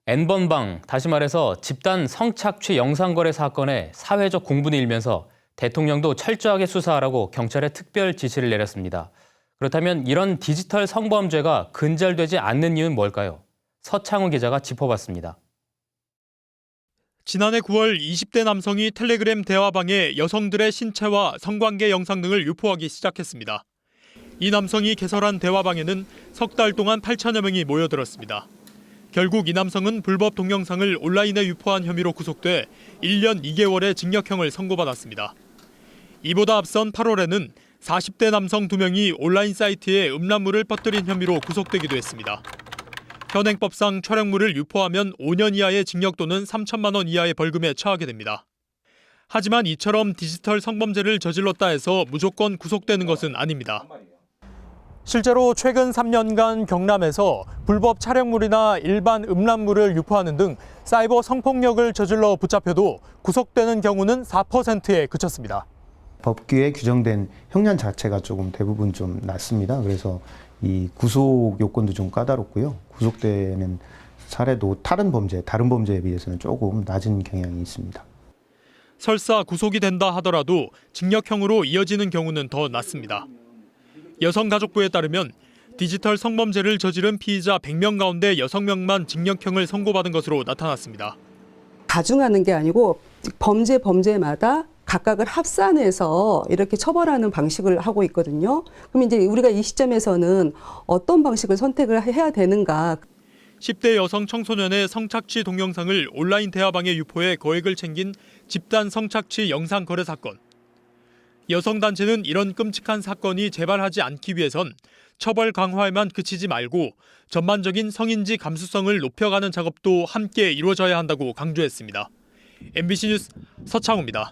N번방, 다시 말해서 집단 성착취 영상거래 사건에 사회적 공분이 일면서 대통령도 철저하게 수사하라고 경찰에 특별 지시를 내렸습니다. 그렇다면 이런 디지털 성범죄가 근절되지 않는 이유는 뭘까요? 서창우 기자가 짚어봤습니다. 지난해 9월 20대 남성이 텔레그램 대화방에 여성들의 신체와 성관계 영상 등을 유포하기 시작했습니다. 이 남성이 개설한 대화방에는 석 달 동안 8천여 명이 모여들었습니다. 결국 이 남성은 불법 동영상을 온라인에 유포한 혐의로 구속돼 1년 2개월의 징역형을 선고받았습니다. 이보다 앞선 8월에는 40대 남성 2명이 온라인 사이트에 음란물을 퍼뜨린 혐의로 구속되기도 했습니다. 현행법상 촬영물을 유포하면 5년 이하의 징역 또는 3천만 원 이하의 벌금에 처하게 됩니다. 하지만 이처럼 디지털 성범죄를 저질렀다 해서 무조건 구속되는 것은 아닙니다. 실제로 최근 3년간 경남에서 불법 촬영물이나 일반 음란물을 유포하는 등 사이버 성폭력을 저질러 붙잡혀도 구속되는 경우는 4%에 그쳤습니다. 법규에 규정된 형량 자체가 조금 대부분 좀 낮습니다. 그래서 이 구속 요건도 좀 까다롭고요. 구속되는 사례도 다른 범죄에 비해서는 조금 낮은 경향이 있습니다. 설사 구속이 된다 하더라도 징역형으로 이어지는 경우는 더 낮습니다. 여성가족부에 따르면 디지털 성범죄를 저지른 피의자 100명 가운데 6명만 징역형을 선고받은 것으로 나타났습니다. 가중하는 게 아니고 범죄마다 각각을 합산해서 이렇게 처벌하는 방식을 하고 있거든요. 그럼 이제 우리가 이 시점에서는 어떤 방식을 선택을 해야 되는가. 10대 여성 청소년의 성착취 동영상을 온라인 대화방에 유포해 거액을 챙긴 집단 성착취 영상 거래 사건. 여성단체는 이런 끔찍한 사건이 재발하지 않기 위해선 처벌 강화에만 그치지 말고 전반적인 성인지 감수성을 높여가는 작업도 함께 이루어져야 한다고 강조했습니다. MBC 뉴스 서창우입니다.